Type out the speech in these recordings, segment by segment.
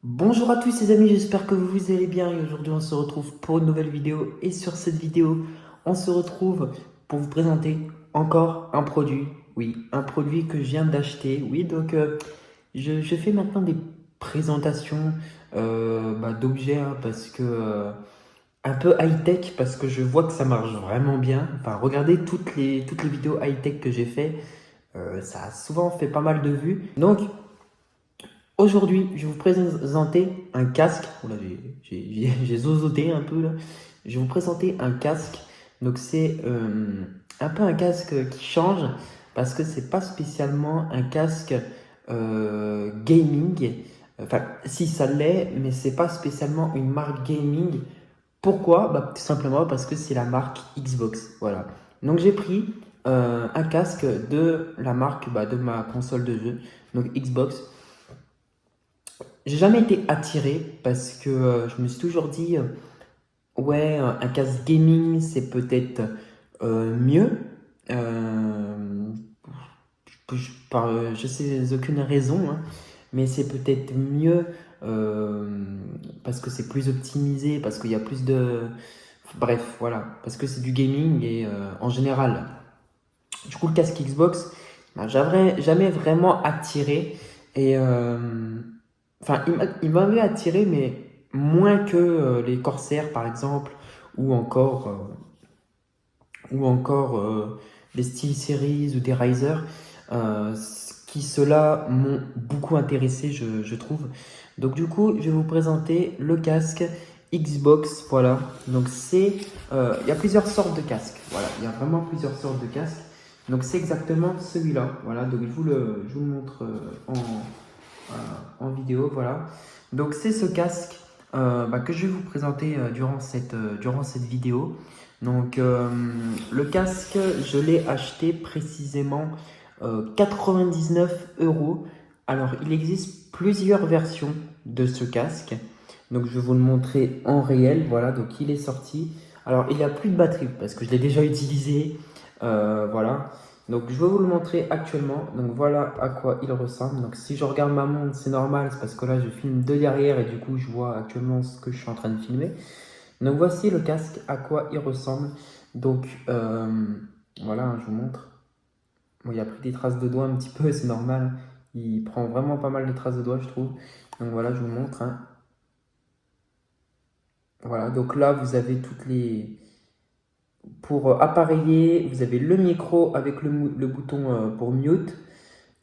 Bonjour à tous les amis, j'espère que vous allez bien et aujourd'hui on se retrouve pour une nouvelle vidéo et sur cette vidéo on se retrouve pour vous présenter encore un produit, oui, un produit que je viens d'acheter, oui, donc je fais maintenant des présentations d'objets parce que un peu high-tech parce que je vois que ça marche vraiment bien, enfin regardez toutes les vidéos high-tech que j'ai fait, ça a souvent fait pas mal de vues, donc aujourd'hui, je vais vous présenter un casque. Oula, j'ai zozoté un peu là. Je vais vous présenter un casque. Donc c'est un peu un casque qui change parce que c'est pas spécialement un casque gaming. Enfin, si ça l'est, mais c'est pas spécialement une marque gaming. Pourquoi? Bah, tout simplement parce que c'est la marque Xbox. Voilà. Donc j'ai pris un casque de la marque de ma console de jeu, donc Xbox. J'ai jamais été attiré parce que je me suis toujours dit, ouais, un casque gaming, c'est peut-être mieux. Euh, je sais aucune raison, hein, mais c'est peut-être mieux parce que c'est plus optimisé, parce qu'il y a plus de... Bref, voilà, parce que c'est du gaming et en général. Du coup, le casque Xbox m'a jamais vraiment attiré. Et enfin, il m'avait attiré, mais moins que les Corsair, par exemple, ou encore des SteelSeries ou des Riser, qui ceux-là m'ont beaucoup intéressé, je trouve. Donc du coup, je vais vous présenter le casque Xbox, voilà. Donc il y a plusieurs sortes de casques, voilà. Il y a vraiment plusieurs sortes de casques. Donc c'est exactement celui-là, voilà. Donc je vous le montre en vidéo, voilà. Donc c'est ce casque que je vais vous présenter durant cette vidéo. Donc le casque, je l'ai acheté précisément 99 €. Alors il existe plusieurs versions de ce casque. Donc je vais vous le montrer en réel, voilà, donc il est sorti. Alors il n'y a plus de batterie parce que je l'ai déjà utilisé, voilà. Donc je vais vous le montrer actuellement. Donc voilà à quoi il ressemble. Donc si je regarde ma montre, c'est normal, c'est parce que là je filme de derrière et du coup je vois actuellement ce que je suis en train de filmer. Donc voici le casque à quoi il ressemble. Donc voilà, hein, je vous montre. Bon, il a pris des traces de doigts un petit peu, c'est normal. Il prend vraiment pas mal de traces de doigts, je trouve. Donc voilà, je vous montre, hein. Voilà, donc là vous avez toutes les... Pour appareiller, vous avez le micro avec le bouton pour mute.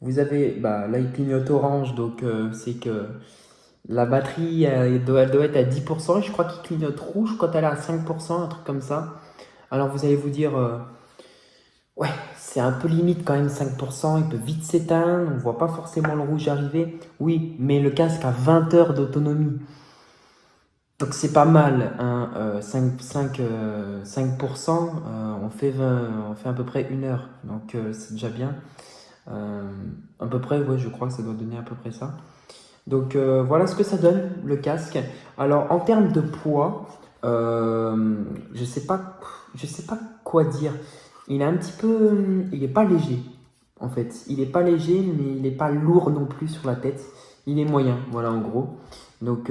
Vous avez, là il clignote orange, donc c'est que la batterie elle doit être à 10%. Et je crois qu'il clignote rouge quand elle est à 5%, un truc comme ça. Alors vous allez vous dire, ouais, c'est un peu limite quand même 5%, il peut vite s'éteindre, on ne voit pas forcément le rouge arriver. Oui, mais le casque a 20 heures d'autonomie. Donc c'est pas mal, hein, 5%, on fait à peu près 1 heure. Donc c'est déjà bien. Euh, à peu près, ouais, je crois que ça doit donner à peu près ça. Donc voilà ce que ça donne, le casque. Alors en termes de poids, je sais pas quoi dire. Il est un petit peu, il est pas léger en fait. Il est pas léger, mais il est pas lourd non plus sur la tête. Il est moyen, voilà en gros. Donc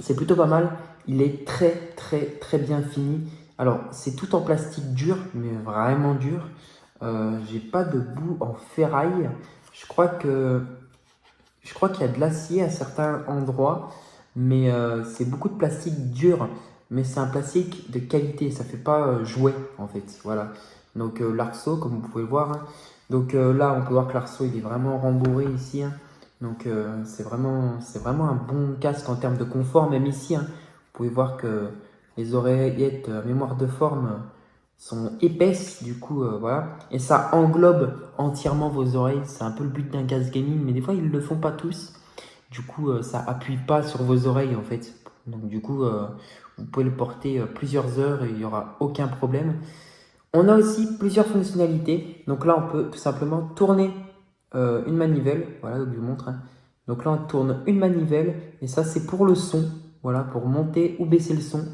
c'est plutôt pas mal. Il est très très très bien fini. Alors c'est tout en plastique dur, mais vraiment dur. J'ai pas de bout en ferraille. Je crois que je crois qu'il y a de l'acier à certains endroits, mais c'est beaucoup de plastique dur. Mais c'est un plastique de qualité, ça fait pas jouet en fait. Voilà. Donc l'arceau, comme vous pouvez le voir, hein. Donc là, on peut voir que l'arceau il est vraiment rembourré ici, hein. Donc c'est vraiment un bon casque en termes de confort, même ici, hein. Vous pouvez voir que les oreillettes à mémoire de forme sont épaisses, du coup, voilà. Et ça englobe entièrement vos oreilles. C'est un peu le but d'un casque gaming, mais des fois, ils ne le font pas tous. Du coup, ça appuie pas sur vos oreilles, en fait. Donc, du coup, vous pouvez le porter plusieurs heures et il n'y aura aucun problème. On a aussi plusieurs fonctionnalités. Donc là, on peut tout simplement tourner une manivelle. Voilà, donc je vous montre, hein. Donc là, on tourne une manivelle et ça, c'est pour le son. Voilà, pour monter ou baisser le son.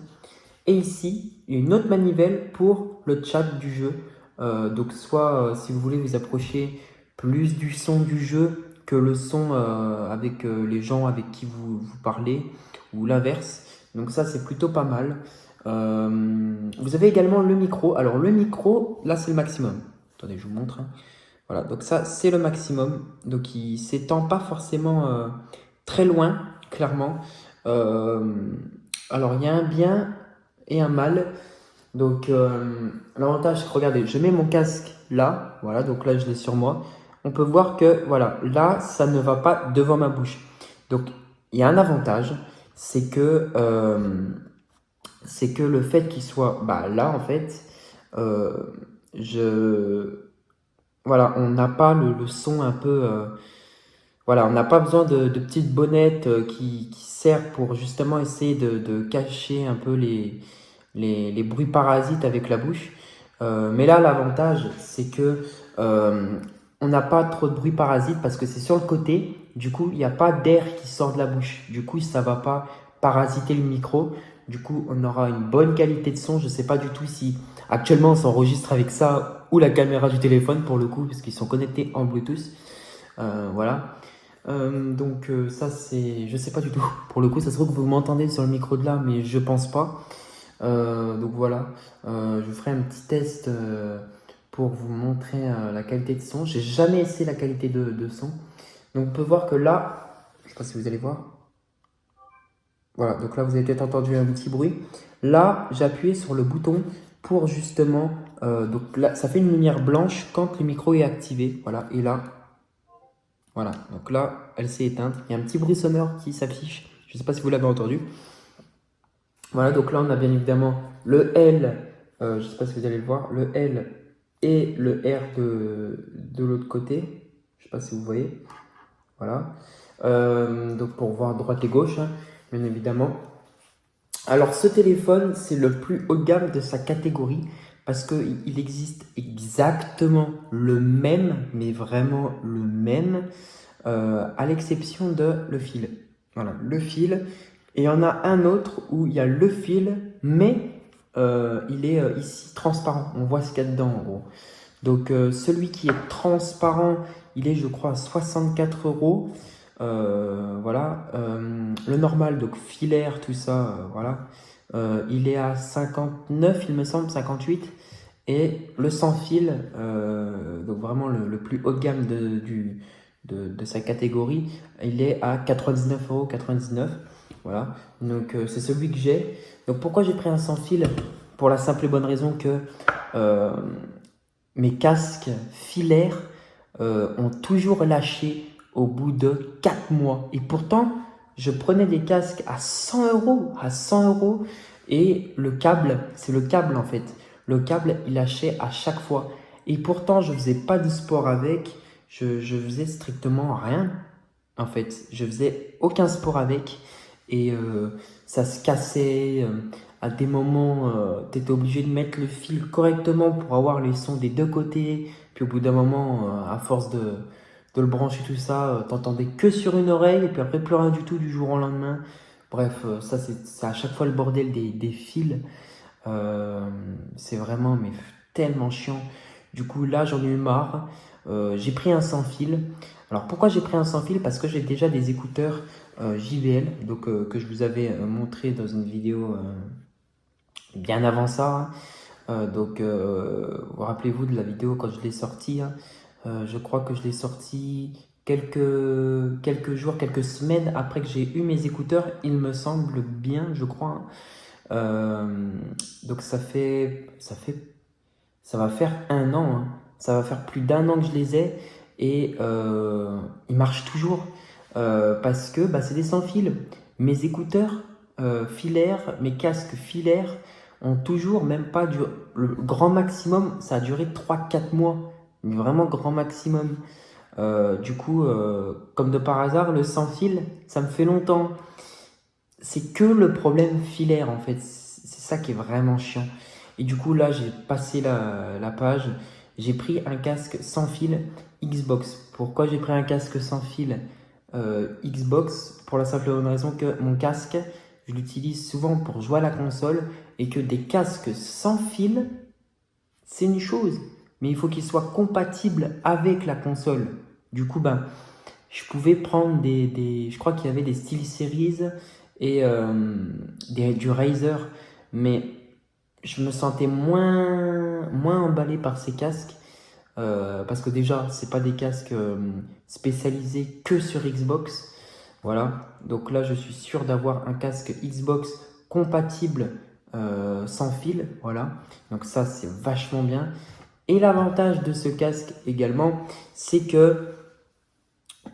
Et ici, il y a une autre manivelle pour le chat du jeu. Donc soit si vous voulez vous approcher plus du son du jeu que le son avec les gens avec qui vous parlez ou l'inverse. Donc ça, c'est plutôt pas mal. Vous avez également le micro. Alors le micro, là, c'est le maximum. Attendez, je vous montre, hein. Voilà, donc ça, c'est le maximum. Donc il s'étend pas forcément très loin, clairement. Euh, alors il y a un bien et un mal. Donc l'avantage, c'est que regardez, je mets mon casque là. Voilà, donc là, je l'ai sur moi. On peut voir que, voilà, là, ça ne va pas devant ma bouche. Donc il y a un avantage, c'est que le fait qu'il soit là, en fait, euh, voilà, on n'a pas le son un peu. Voilà, on n'a pas besoin de petites bonnettes qui servent pour justement essayer de cacher un peu les bruits parasites avec la bouche. Mais là, l'avantage, c'est que on n'a pas trop de bruit parasite parce que c'est sur le côté. Du coup, il n'y a pas d'air qui sort de la bouche. Du coup, ça ne va pas parasiter le micro. Du coup, on aura une bonne qualité de son. Je ne sais pas du tout si actuellement on s'enregistre avec ça ou la caméra du téléphone pour le coup, parce qu'ils sont connectés en Bluetooth. Voilà. Donc ça c'est, je sais pas du tout. Pour le coup, ça se trouve que vous m'entendez sur le micro de là, mais je pense pas. Donc voilà, je ferai un petit test pour vous montrer la qualité de son. J'ai jamais essayé la qualité de son. Donc on peut voir que là, je sais pas si vous allez voir. Voilà, donc là vous avez peut-être entendu un petit bruit. Là, j'ai appuyé sur le bouton pour justement, donc là, ça fait une lumière blanche quand le micro est activé. Voilà, et là, voilà, donc là, elle s'est éteinte. Il y a un petit bruit sonore qui s'affiche. Je ne sais pas si vous l'avez entendu. Voilà, donc là, on a bien évidemment le L, je ne sais pas si vous allez le voir, le L et le R de l'autre côté. Je ne sais pas si vous voyez. Voilà. Donc pour voir droite et gauche, hein, bien évidemment. Alors ce téléphone, c'est le plus haut de gamme de sa catégorie parce qu'il existe exactement le même, mais vraiment le même, à l'exception de le fil. Voilà, le fil. Et il y en a un autre où il y a le fil, mais il est ici transparent. On voit ce qu'il y a dedans en gros. Donc celui qui est transparent, il est je crois à 64 euros. Voilà. Le normal, donc filaire, tout ça, voilà. Il est à 59, il me semble, 58. Et le sans fil, donc vraiment le plus haut de gamme de sa catégorie, il est à 99,99 €. Voilà, donc c'est celui que j'ai. Donc pourquoi j'ai pris un sans fil? Pour la simple et bonne raison que euh, mes casques filaires ont toujours lâché au bout de 4 mois. Et pourtant, je prenais des casques à 100 euros, et le câble, c'est le câble en fait. Le câble, il lâchait à chaque fois. Et pourtant, je faisais pas de sport avec, je faisais strictement rien. En fait, je faisais aucun sport avec et ça se cassait. À des moments, tu étais obligé de mettre le fil correctement pour avoir les sons des deux côtés. Puis au bout d'un moment, à force de le brancher tout ça, t'entendais que sur une oreille et puis après plus rien du tout du jour au lendemain. Bref, ça c'est à chaque fois le bordel des fils. C'est vraiment mais tellement chiant. Du coup là j'en ai eu marre. J'ai pris un sans fil. Alors pourquoi j'ai pris un sans fil? Parce que j'ai déjà des écouteurs JBL donc, que je vous avais montré dans une vidéo bien avant ça. Donc vous rappelez-vous de la vidéo quand je l'ai sorti, hein. Je crois que je l'ai sorti quelques jours, quelques semaines après que j'ai eu mes écouteurs, il me semble bien, je crois, hein. Donc ça va faire un an, hein. Ça va faire plus d'un an que je les ai et ils marchent toujours parce que c'est des sans fil. Mes écouteurs filaires, mes casques filaires ont toujours même pas duré. Le grand maximum, ça a duré 3 4 mois. Mais vraiment grand maximum. Du coup, comme de par hasard, le sans fil, ça me fait longtemps. C'est que le problème filaire en fait. C'est ça qui est vraiment chiant. Et du coup, là, j'ai passé la page. J'ai pris un casque sans fil Xbox. Pourquoi j'ai pris un casque sans fil Xbox? Pour la simple et bonne raison que mon casque, je l'utilise souvent pour jouer à la console et que des casques sans fil, c'est une chose, mais il faut qu'il soit compatible avec la console. Du coup, je pouvais prendre je crois qu'il y avait des SteelSeries et du Razer, mais je me sentais moins emballé par ces casques parce que déjà, c'est pas des casques spécialisés que sur Xbox. Voilà, donc là, je suis sûr d'avoir un casque Xbox compatible sans fil. Voilà, donc ça, c'est vachement bien. Et l'avantage de ce casque également, c'est que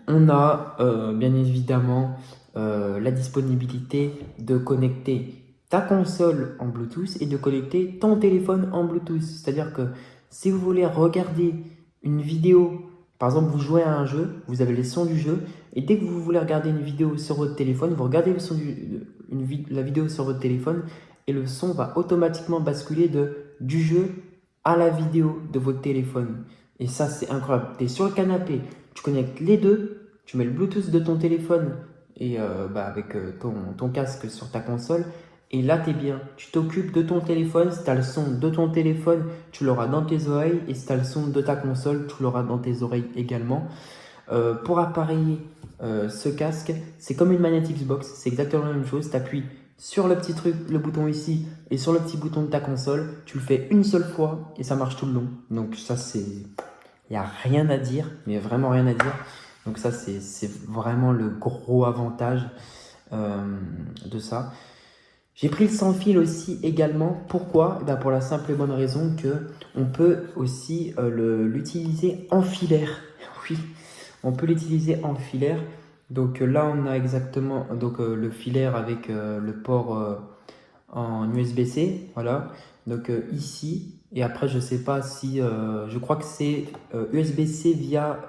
on a bien évidemment la disponibilité de connecter ta console en Bluetooth et de connecter ton téléphone en Bluetooth. C'est-à-dire que si vous voulez regarder une vidéo, par exemple vous jouez à un jeu, vous avez les sons du jeu, et dès que vous voulez regarder une vidéo sur votre téléphone, vous regardez la vidéo sur votre téléphone et le son va automatiquement basculer du jeu à la vidéo de votre téléphone. Et ça, c'est incroyable. Tu es sur le canapé, tu connectes les deux, tu mets le Bluetooth de ton téléphone et avec ton casque sur ta console. Et là, tu es bien. Tu t'occupes de ton téléphone. Si tu as le son de ton téléphone, tu l'auras dans tes oreilles. Et si tu as le son de ta console, tu l'auras dans tes oreilles également. Pour appareiller ce casque, c'est comme une manette Xbox. C'est exactement la même chose. Tu appuies sur le petit truc, le bouton ici, et sur le petit bouton de ta console. Tu le fais une seule fois et ça marche tout le long. Donc ça, c'est... Il n'y a rien à dire, mais vraiment rien à dire. Donc ça, c'est vraiment le gros avantage de ça. J'ai pris le sans fil aussi également. Pourquoi? Pour la simple et bonne raison que on peut aussi l'utiliser en filaire. Oui, on peut l'utiliser en filaire. Donc là, on a exactement le filaire avec le port en USB-C. Voilà. Donc ici, et après, je sais pas si... je crois que c'est USB-C via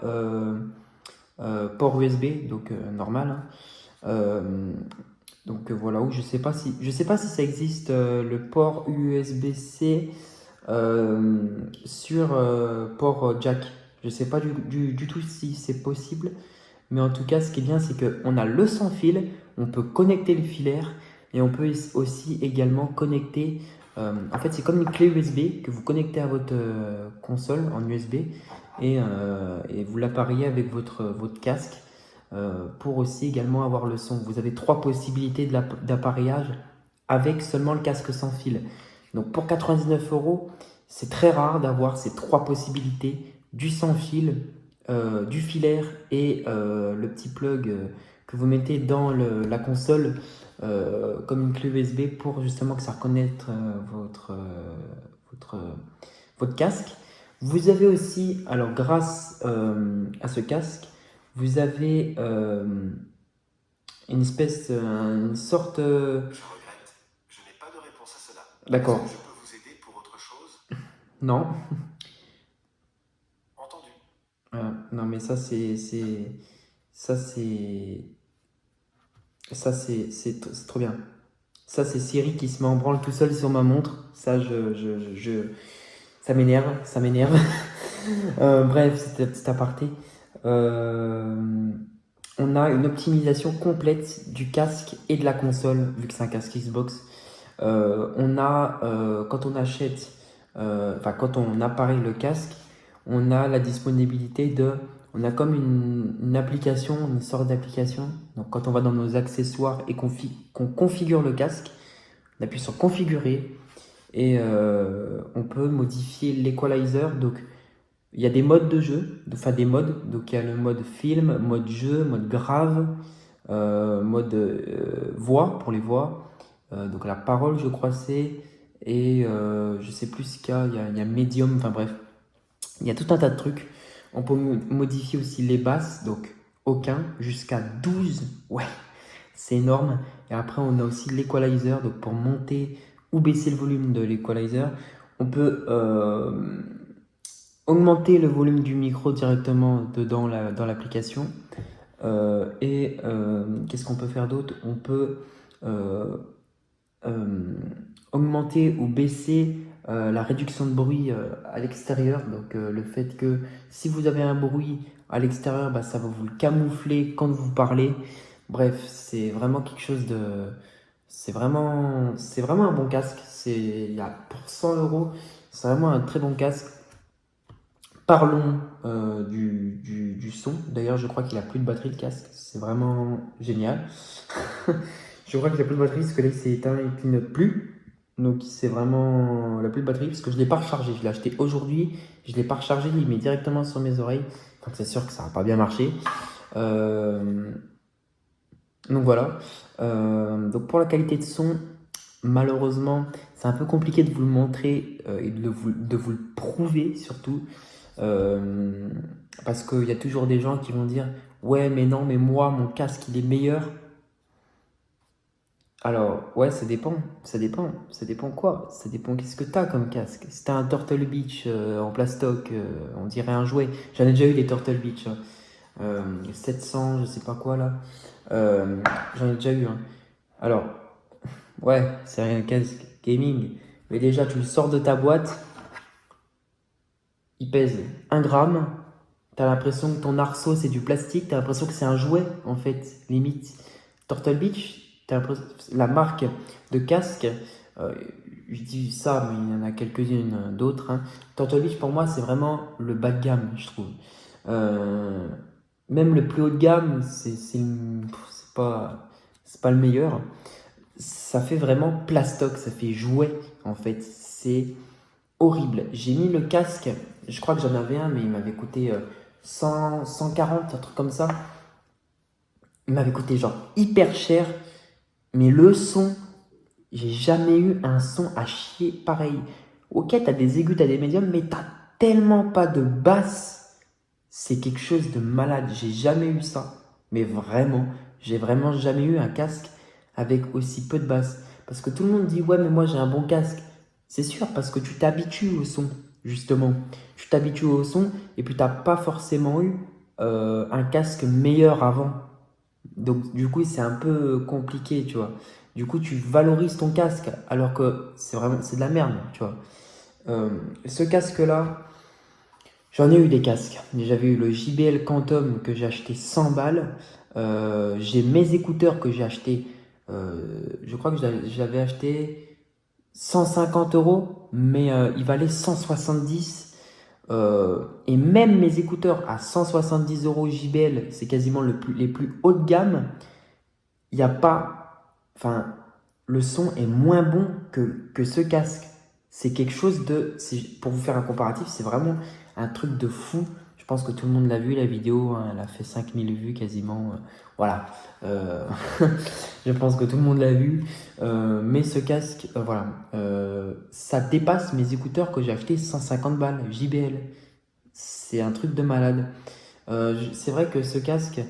port USB, donc normal. Hein. Donc voilà, où je sais pas si ça existe le port USB-C sur port jack. Je sais pas du tout si c'est possible, mais en tout cas, ce qui est bien, c'est qu'on a le sans fil, on peut connecter le filaire et on peut aussi également connecter. En fait, c'est comme une clé USB que vous connectez à votre console en USB et vous l'appareillez avec votre casque. Pour aussi également avoir le son. Vous avez 3 possibilités d'appareillage avec seulement le casque sans fil. Donc pour 99 €, c'est très rare d'avoir ces 3 possibilités, du sans fil, du filaire et le petit plug que vous mettez dans la console comme une clé USB pour justement que ça reconnaisse votre casque. Vous avez aussi, alors grâce à ce casque, vous avez une sorte... Je regrette, je n'ai pas de réponse à cela. D'accord. Est-ce que je peux vous aider pour autre chose? Non. Entendu. Non, mais ça, c'est... C'est trop bien. Ça, c'est Siri qui se met en branle tout seul sur ma montre. Ça, ça m'énerve, ça m'énerve. Bref, c'était un petit aparté. On a une optimisation complète du casque et de la console, vu que c'est un casque Xbox. Quand on achète, quand on appareille le casque, on a la disponibilité on a comme une application, une sorte d'application. Donc quand on va dans nos accessoires et qu'on configure le casque, on appuie sur configurer et on peut modifier l'equalizer. Donc il y a des modes de jeu, enfin des modes. Donc il y a le mode film, mode jeu, mode grave, mode voix pour les voix. Donc la parole, je crois c'est. Et je sais plus ce qu'il y a. Il y a médium, enfin bref. Il y a tout un tas de trucs. On peut modifier aussi les basses, donc aucun, jusqu'à 12. Ouais, c'est énorme. Et après, on a aussi l'equalizer, donc pour monter ou baisser le volume de l'equalizer. On peut augmenter le volume du micro directement dans l'application. Qu'est-ce qu'on peut faire d'autre? On peut augmenter ou baisser la réduction de bruit à l'extérieur. Donc le fait que si vous avez un bruit à l'extérieur, ça va vous le camoufler quand vous parlez. Bref, c'est vraiment quelque chose de... C'est vraiment un bon casque. Pour 100 €, c'est vraiment un très bon casque. Parlons du son. D'ailleurs, je crois qu'il a plus de batterie le casque. C'est vraiment génial. Je crois qu'il a plus de batterie parce que là, il s'est éteint et clignote plus. Donc, c'est vraiment la plus de batterie parce que je ne l'ai pas rechargé. Je l'ai acheté aujourd'hui. Je ne l'ai pas rechargé. Il met directement sur mes oreilles. Donc, c'est sûr que ça va pas bien marcher. Donc, voilà. Donc, pour la qualité de son, malheureusement, c'est un peu compliqué de vous le montrer et de vous le prouver surtout. Parce qu'il y a toujours des gens qui vont dire ouais mais non mais moi mon casque il est meilleur. Alors ouais ça dépend quoi, ça dépend qu'est-ce que t'as comme casque. Si t'as un Turtle Beach en plastoc, on dirait un jouet. J'en ai déjà eu des Turtle Beach 700 je sais pas quoi là. J'en ai déjà eu un. Alors ouais c'est un casque gaming, mais déjà tu le sors de ta boîte, il pèse 1 gramme. T'as l'impression que ton arceau c'est du plastique, t'as l'impression que c'est un jouet en fait, limite. Turtle Beach, la marque de casque, euh, je dis ça, mais il y en a quelques-unes d'autres. Hein. Turtle Beach pour moi c'est vraiment le bas de gamme, je trouve. Euh, Même le plus haut de gamme, c'est pas le meilleur. Ça fait vraiment plastoc, ça fait jouet en fait. C'est horrible. J'ai mis le casque, je crois que j'en avais un, mais il m'avait coûté 140, un truc comme ça. Il m'avait coûté genre hyper cher, mais le son, j'ai jamais eu un son à chier pareil. Ok, t'as des aigus, t'as des médiums, mais t'as tellement pas de basse. C'est quelque chose de malade. J'ai jamais eu ça. Mais vraiment, j'ai vraiment jamais eu un casque avec aussi peu de basse. Parce que tout le monde dit, ouais, mais moi j'ai un bon casque. C'est sûr, parce que tu t'habitues au son, justement. Tu t'habitues au son et puis t'as pas forcément eu un casque meilleur avant. Donc, du coup, c'est un peu compliqué, tu vois. Du coup, tu valorises ton casque alors que c'est de la merde, tu vois. Ce casque-là, j'en ai eu des casques. J'avais eu le JBL Quantum que j'ai acheté 100 balles. J'ai mes écouteurs que j'ai acheté, je crois que j'avais acheté 150 euros, mais il valait 170. Et même mes écouteurs à 170 euros JBL, c'est quasiment les plus haut de gamme. Il n'y a pas. Enfin, le son est moins bon que ce casque. C'est quelque chose de. Pour vous faire un comparatif, c'est vraiment un truc de fou. Je pense que tout le monde l'a vu, la vidéo. Hein, elle a fait 5000 vues quasiment. Voilà. Euh, je pense que tout le monde l'a vu. Mais ce casque, voilà. Ça dépasse mes écouteurs que j'ai acheté 150 balles, JBL. C'est un truc de malade. C'est vrai que ce casque,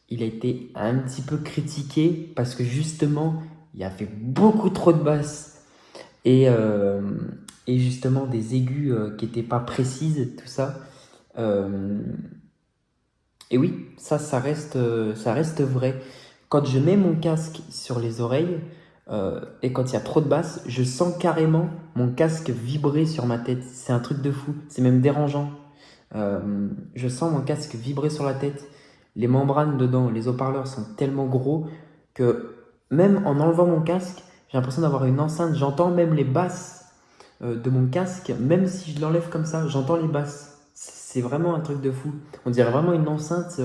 il a été un petit peu critiqué parce que justement, il a fait beaucoup trop de basses et, euh, et justement des aigus qui n'étaient pas précises, tout ça. Euh, et oui, ça reste vrai. Quand je mets mon casque sur les oreilles et quand il y a trop de basses, je sens carrément mon casque vibrer sur ma tête. C'est un truc de fou, c'est même dérangeant. Je sens mon casque vibrer sur la tête. Les membranes dedans, les haut-parleurs sont tellement gros que même en enlevant mon casque, j'ai l'impression d'avoir une enceinte. J'entends même les basses de mon casque, même si je l'enlève comme ça, j'entends les basses. C'est vraiment un truc de fou. On dirait vraiment une enceinte.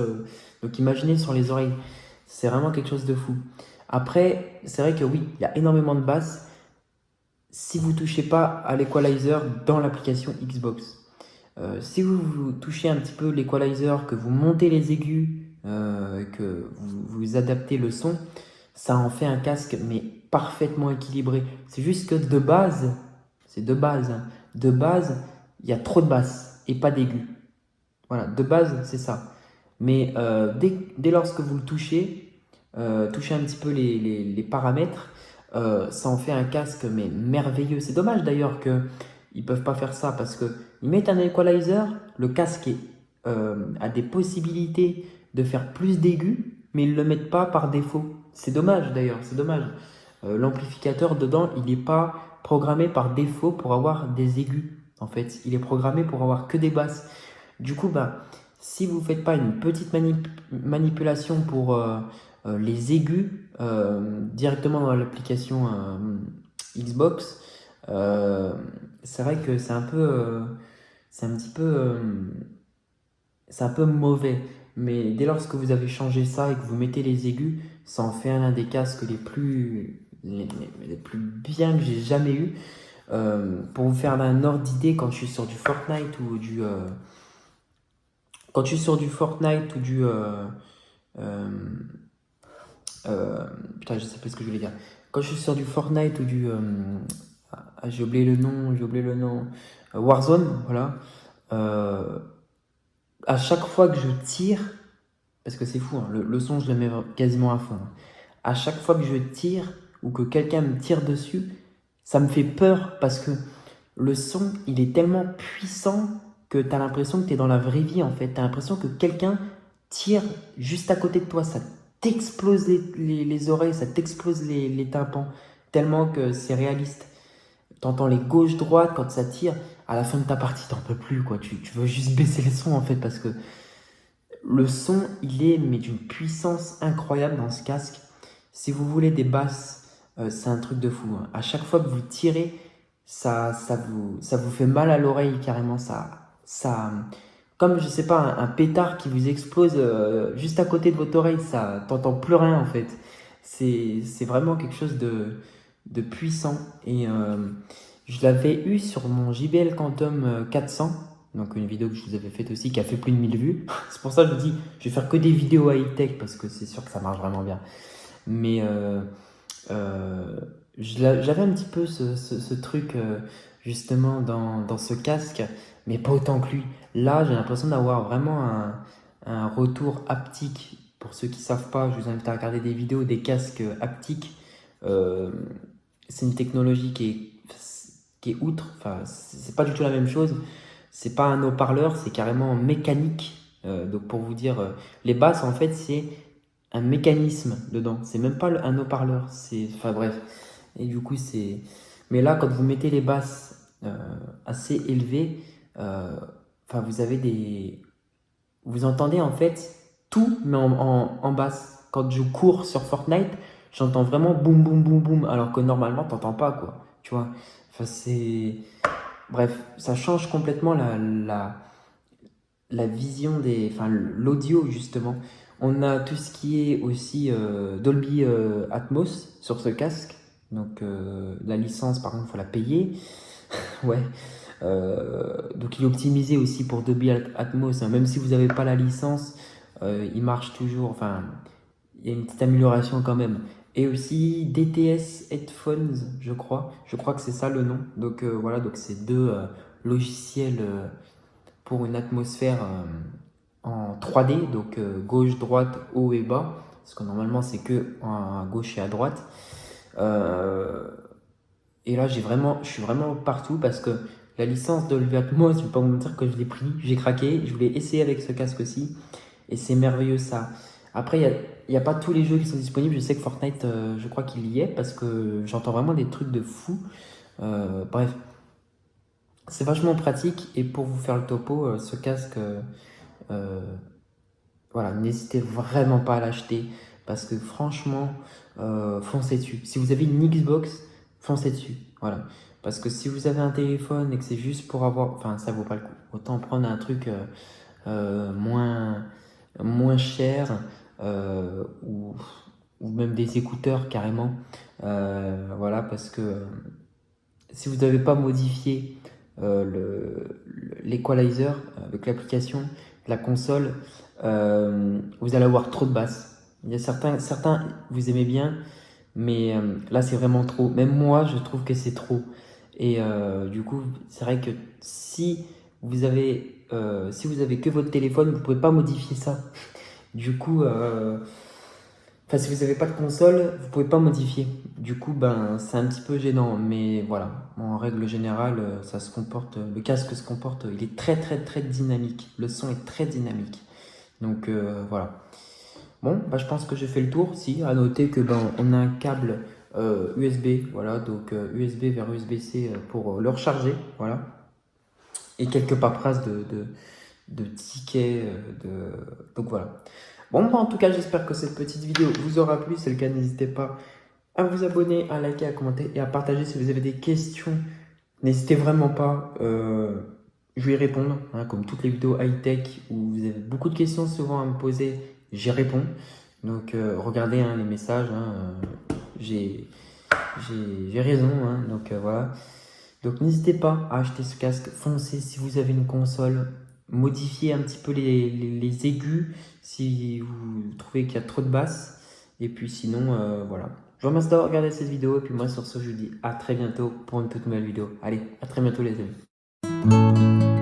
Donc imaginez sur les oreilles. C'est vraiment quelque chose de fou. Après, c'est vrai que oui, il y a énormément de basses. Si vous ne touchez pas à l'equalizer dans l'application Xbox. Si vous touchez un petit peu l'equalizer, que vous montez les aigus, que vous adaptez le son, ça en fait un casque mais parfaitement équilibré. C'est juste que de base, c'est de base, hein. De base, il y a trop de basses et pas d'aigus. Voilà, de base, c'est ça. Mais dès lorsque vous le touchez un petit peu les paramètres, ça en fait un casque mais merveilleux. C'est dommage d'ailleurs qu'ils ne peuvent pas faire ça parce qu'ils mettent un equalizer, le casque a des possibilités de faire plus d'aigus, mais ils ne le mettent pas par défaut. C'est dommage d'ailleurs, c'est dommage. L'amplificateur dedans, il n'est pas programmé par défaut pour avoir des aigus. En fait, il est programmé pour avoir que des basses. Du coup, bah, si vous ne faites pas une petite manipulation pour les aigus directement dans l'application Xbox, c'est vrai que c'est un petit peu, c'est un peu mauvais. Mais dès lors que vous avez changé ça et que vous mettez les aigus, ça en fait l'un des casques les plus bien que j'ai jamais eu. Pour vous faire un ordre d'idée, quand je suis sur du Fortnite ou du quand je suis sur du Fortnite ou du euh, putain, je sais plus ce que je voulais dire. Quand je suis sur du Fortnite ou du j'ai oublié le nom, Warzone, voilà. Euh, à chaque fois que je tire, parce que c'est fou, hein, le son je le mets quasiment à fond, hein. À chaque fois que je tire ou que quelqu'un me tire dessus, ça me fait peur parce que le son, il est tellement puissant que tu as l'impression que tu es dans la vraie vie en fait. Tu as l'impression que quelqu'un tire juste à côté de toi. Ça t'explose les oreilles, ça t'explose les tympans. Tellement que c'est réaliste. Tu entends les gauches-droites quand ça tire. À la fin de ta partie, t'en peux plus quoi. Tu veux juste baisser les sons en fait parce que le son, il est mais d'une puissance incroyable dans ce casque. Si vous voulez des basses, c'est un truc de fou, hein. À chaque fois que vous tirez, ça vous fait mal à l'oreille carrément. Comme je sais pas, un pétard qui vous explose juste à côté de votre oreille, ça, t'entends plus rien en fait. C'est vraiment quelque chose de puissant. Et je l'avais eu sur mon JBL Quantum 400, donc une vidéo que je vous avais faite aussi qui a fait plus de 1000 vues. C'est pour ça que je vous dis, je vais faire que des vidéos high-tech parce que c'est sûr que ça marche vraiment bien. Mais euh, j'avais un petit peu ce truc justement dans ce casque, mais pas autant que lui. Là, j'ai l'impression d'avoir vraiment un retour haptique. Pour ceux qui ne savent pas, je vous invite à regarder des vidéos des casques haptiques. Euh, c'est une technologie qui est outre, enfin, c'est pas du tout la même chose. C'est pas un haut-parleur, c'est carrément mécanique. Donc pour vous dire, les basses en fait c'est un mécanisme dedans. C'est même pas un haut-parleur. Enfin bref. Et du coup c'est. Mais là quand vous mettez les basses assez élevées, enfin vous avez des. Vous entendez en fait tout mais en basse. Quand je cours sur Fortnite, j'entends vraiment boum boum boum boum alors que normalement t'entends pas quoi. Tu vois. Enfin c'est. Bref, ça change complètement la vision enfin l'audio justement. On a tout ce qui est aussi Dolby Atmos sur ce casque. Donc la licence par contre il faut la payer. Ouais. Donc il est optimisé aussi pour Dolby Atmos, hein. Même si vous n'avez pas la licence, il marche toujours. Enfin, il y a une petite amélioration quand même. Et aussi DTS Headphones, je crois. Je crois que c'est ça le nom. Donc voilà, donc c'est deux logiciels pour une atmosphère en 3D, donc gauche, droite, haut et bas, parce que normalement c'est que à gauche et à droite. Euh, et là je suis vraiment partout parce que la licence de Dolby Atmos, je vais pas vous mentir que je l'ai pris, j'ai craqué, je voulais essayer avec ce casque-ci, et c'est merveilleux ça. Après, il y a pas tous les jeux qui sont disponibles, je sais que Fortnite, je crois qu'il y est, parce que j'entends vraiment des trucs de fou. Bref, c'est vachement pratique, et pour vous faire le topo, ce casque, euh, voilà, n'hésitez vraiment pas à l'acheter parce que franchement, foncez dessus. Si vous avez une Xbox, foncez dessus. Voilà. Parce que si vous avez un téléphone et que c'est juste pour avoir. Enfin, ça vaut pas le coup. Autant prendre un truc moins cher ou même des écouteurs carrément. Voilà, parce que si vous n'avez pas modifié l'equalizer avec l'application, la console, vous allez avoir trop de basses. Il y a certains vous aimez bien, mais là c'est vraiment trop. Même moi, je trouve que c'est trop. Et du coup, c'est vrai que si vous avez que votre téléphone, vous pouvez pas modifier ça. Du coup, enfin, si vous n'avez pas de console, vous pouvez pas modifier. Du coup, ben, c'est un petit peu gênant. Mais voilà, en règle générale, ça se comporte, le casque se comporte, il est très très très dynamique. Le son est très dynamique. Donc voilà. Bon, bah, je pense que j'ai fait le tour. Si, à noter que ben, on a un câble USB, voilà, donc USB vers USB-C pour le recharger, voilà. Et quelques paperasses de tickets, donc voilà. Bon, bah, en tout cas, j'espère que cette petite vidéo vous aura plu. Si c'est le cas, n'hésitez pas à vous abonner, à liker, à commenter et à partager si vous avez des questions. N'hésitez vraiment pas. je vais y répondre, hein, comme toutes les vidéos high-tech où vous avez beaucoup de questions souvent à me poser, j'y réponds. Donc regardez hein, les messages, hein, j'ai raison, hein, donc voilà. Donc n'hésitez pas à acheter ce casque, foncez si vous avez une console, modifiez un petit peu les aigus si vous trouvez qu'il y a trop de basses. Et puis sinon, voilà. Je vous remercie d'avoir regardé cette vidéo et puis moi sur ce je vous dis à très bientôt pour une toute nouvelle vidéo. Allez, à très bientôt les amis.